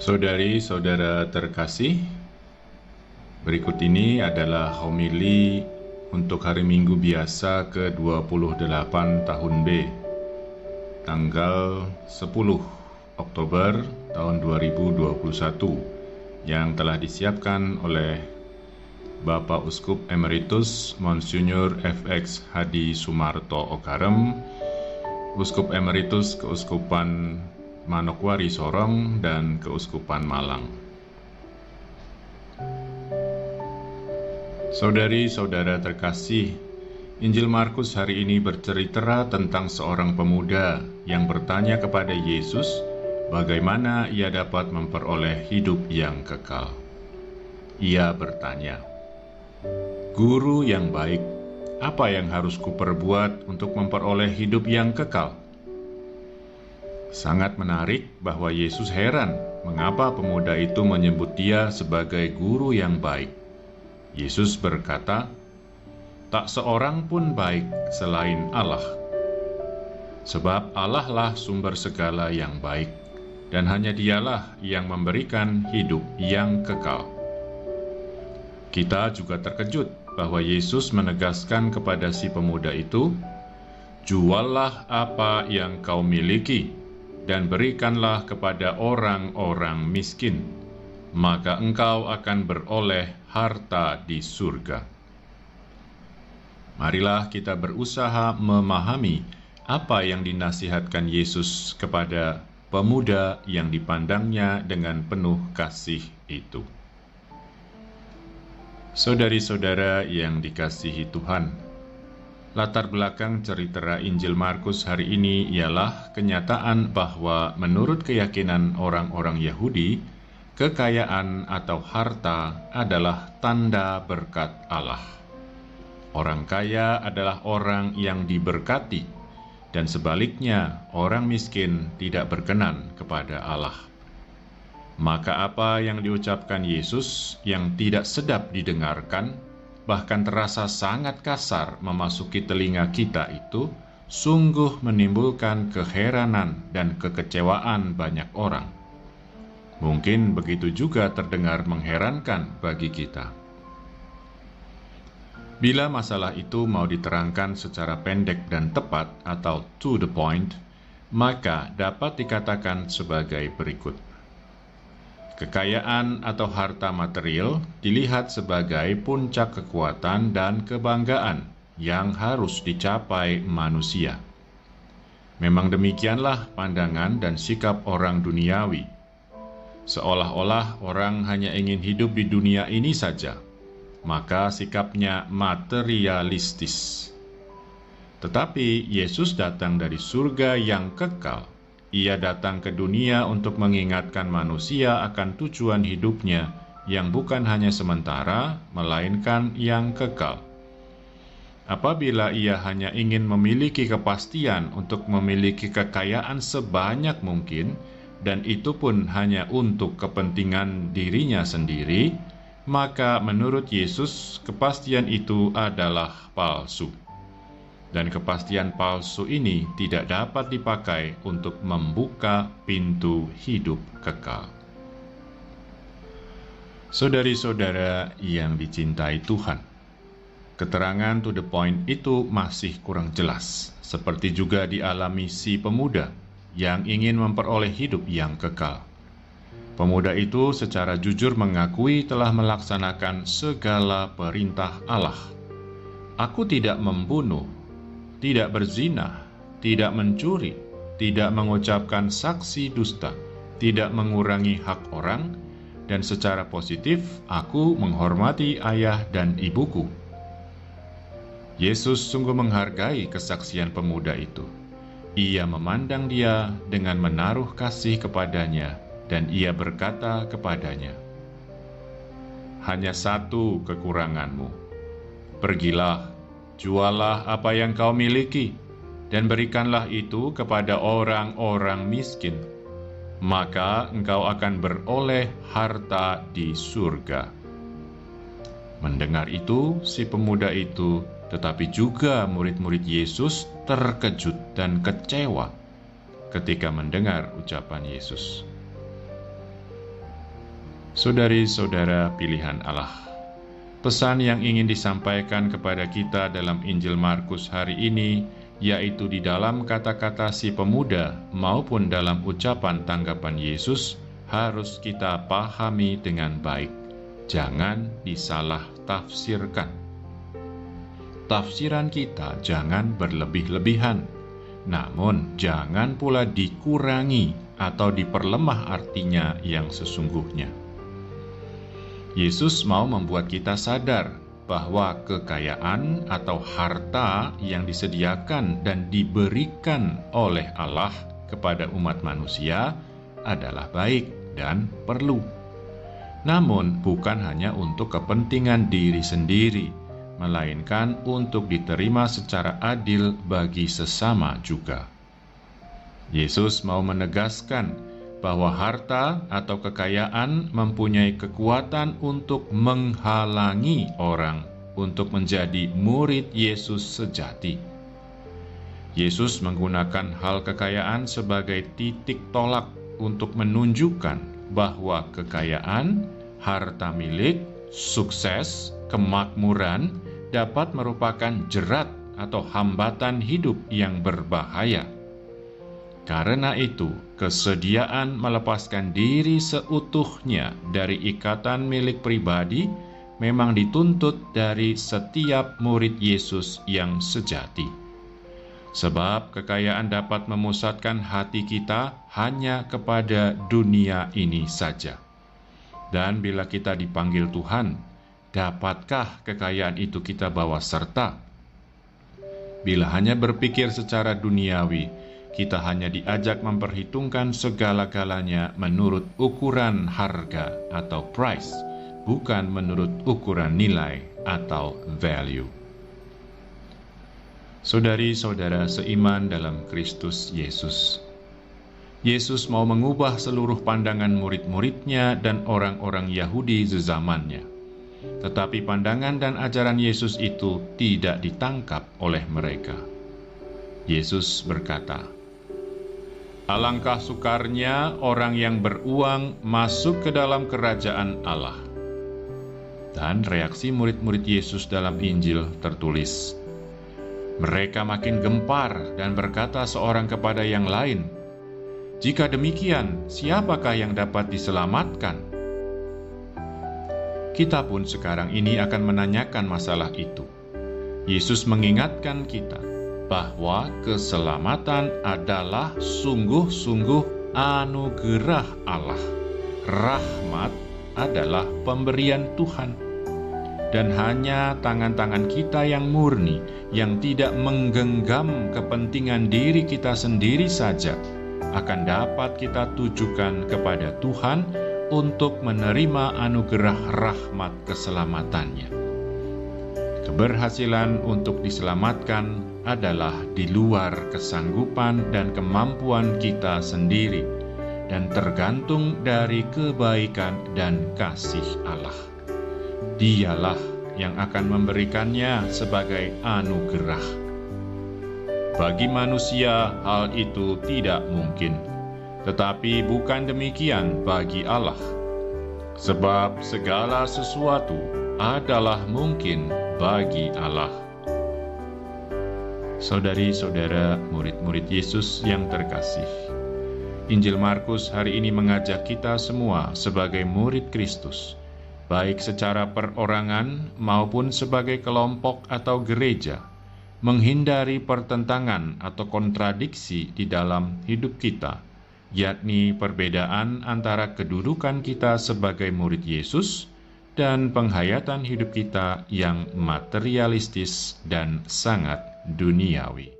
Saudari-saudara terkasih, berikut ini adalah homili untuk hari Minggu biasa ke-28 tahun B, tanggal 10 Oktober tahun 2021, yang telah disiapkan oleh Bapak Uskup Emeritus Monsinyur FX Hadi Sumarto Okarem, Uskup Emeritus Keuskupan Manokwari Sorong dan Keuskupan Malang. Saudari-saudara terkasih, Injil Markus hari ini bercerita tentang seorang pemuda yang bertanya kepada Yesus bagaimana ia dapat memperoleh hidup yang kekal. Ia bertanya, "Guru yang baik, apa yang harus kuperbuat untuk memperoleh hidup yang kekal?" Sangat menarik bahwa Yesus heran mengapa pemuda itu menyebut dia sebagai guru yang baik. Yesus berkata, "Tak seorang pun baik selain Allah. Sebab Allah lah sumber segala yang baik, dan hanya Dialah yang memberikan hidup yang kekal." Kita juga terkejut bahwa Yesus menegaskan kepada si pemuda itu, "Juallah apa yang kau miliki, dan berikanlah kepada orang-orang miskin, maka engkau akan beroleh harta di surga." Marilah kita berusaha memahami apa yang dinasihatkan Yesus kepada pemuda yang dipandangnya dengan penuh kasih itu. Saudari-saudara yang dikasihi Tuhan, latar belakang cerita Injil Markus hari ini ialah kenyataan bahwa menurut keyakinan orang-orang Yahudi, kekayaan atau harta adalah tanda berkat Allah. Orang kaya adalah orang yang diberkati, dan sebaliknya orang miskin tidak berkenan kepada Allah. Maka apa yang diucapkan Yesus yang tidak sedap didengarkan, bahkan terasa sangat kasar memasuki telinga kita itu, sungguh menimbulkan keheranan dan kekecewaan banyak orang. Mungkin begitu juga terdengar mengherankan bagi kita. Bila masalah itu mau diterangkan secara pendek dan tepat atau to the point, maka dapat dikatakan sebagai berikut. Kekayaan atau harta material dilihat sebagai puncak kekuatan dan kebanggaan yang harus dicapai manusia. Memang demikianlah pandangan dan sikap orang duniawi. Seolah-olah orang hanya ingin hidup di dunia ini saja, maka sikapnya materialistis. Tetapi Yesus datang dari surga yang kekal. Ia datang ke dunia untuk mengingatkan manusia akan tujuan hidupnya yang bukan hanya sementara, melainkan yang kekal. Apabila ia hanya ingin memiliki kepastian untuk memiliki kekayaan sebanyak mungkin, dan itu pun hanya untuk kepentingan dirinya sendiri, maka menurut Yesus kepastian itu adalah palsu. Dan kepastian palsu ini tidak dapat dipakai untuk membuka pintu hidup kekal. Saudari-saudara yang dicintai Tuhan, keterangan to the point itu masih kurang jelas, seperti juga dialami si pemuda yang ingin memperoleh hidup yang kekal. Pemuda itu secara jujur mengakui telah melaksanakan segala perintah Allah. "Aku tidak membunuh, tidak berzina, tidak mencuri, tidak mengucapkan saksi dusta, tidak mengurangi hak orang, dan secara positif aku menghormati ayah dan ibuku." Yesus sungguh menghargai kesaksian pemuda itu. Ia memandang dia dengan menaruh kasih kepadanya, dan ia berkata kepadanya, "Hanya satu kekuranganmu. Pergilah, jualah apa yang kau miliki, dan berikanlah itu kepada orang-orang miskin. Maka engkau akan beroleh harta di surga." Mendengar itu, si pemuda itu, tetapi juga murid-murid Yesus terkejut dan kecewa ketika mendengar ucapan Yesus. Saudari-saudara pilihan Allah, pesan yang ingin disampaikan kepada kita dalam Injil Markus hari ini, yaitu di dalam kata-kata si pemuda maupun dalam ucapan tanggapan Yesus, harus kita pahami dengan baik. Jangan disalah tafsirkan. Tafsiran kita jangan berlebih-lebihan, namun jangan pula dikurangi atau diperlemah artinya yang sesungguhnya. Yesus mau membuat kita sadar bahwa kekayaan atau harta yang disediakan dan diberikan oleh Allah kepada umat manusia adalah baik dan perlu. Namun bukan hanya untuk kepentingan diri sendiri, melainkan untuk diterima secara adil bagi sesama juga. Yesus mau menegaskan bahwa harta atau kekayaan mempunyai kekuatan untuk menghalangi orang untuk menjadi murid Yesus sejati. Yesus menggunakan hal kekayaan sebagai titik tolak untuk menunjukkan bahwa kekayaan, harta milik, sukses, kemakmuran dapat merupakan jerat atau hambatan hidup yang berbahaya. Karena itu, kesediaan melepaskan diri seutuhnya dari ikatan milik pribadi memang dituntut dari setiap murid Yesus yang sejati. Sebab kekayaan dapat memusatkan hati kita hanya kepada dunia ini saja. Dan bila kita dipanggil Tuhan, dapatkah kekayaan itu kita bawa serta? Bila hanya berpikir secara duniawi, kita hanya diajak memperhitungkan segala-galanya menurut ukuran harga atau price, bukan menurut ukuran nilai atau value. Saudari-saudara seiman dalam Kristus Yesus, Yesus mau mengubah seluruh pandangan murid-muridnya dan orang-orang Yahudi sezamannya. Tetapi pandangan dan ajaran Yesus itu tidak ditangkap oleh mereka. Yesus berkata, "Alangkah sukarnya orang yang beruang masuk ke dalam kerajaan Allah." Dan reaksi murid-murid Yesus dalam Injil tertulis, mereka makin gempar dan berkata seorang kepada yang lain, "Jika demikian, siapakah yang dapat diselamatkan?" Kita pun sekarang ini akan menanyakan masalah itu. Yesus mengingatkan kita bahwa keselamatan adalah sungguh-sungguh anugerah Allah. Rahmat adalah pemberian Tuhan. Dan hanya tangan-tangan kita yang murni, yang tidak menggenggam kepentingan diri kita sendiri saja, akan dapat kita tujukan kepada Tuhan untuk menerima anugerah rahmat keselamatannya. Keberhasilan untuk diselamatkan adalah di luar kesanggupan dan kemampuan kita sendiri, dan tergantung dari kebaikan dan kasih Allah. Dialah yang akan memberikannya sebagai anugerah. Bagi manusia, hal itu tidak mungkin, tetapi bukan demikian bagi Allah, sebab segala sesuatu adalah mungkin bagi Allah. Saudari-saudara murid-murid Yesus yang terkasih, Injil Markus hari ini mengajak kita semua sebagai murid Kristus, baik secara perorangan maupun sebagai kelompok atau gereja, menghindari pertentangan atau kontradiksi di dalam hidup kita, yakni perbedaan antara kedudukan kita sebagai murid Yesus dan penghayatan hidup kita yang materialistis dan sangat duniawi.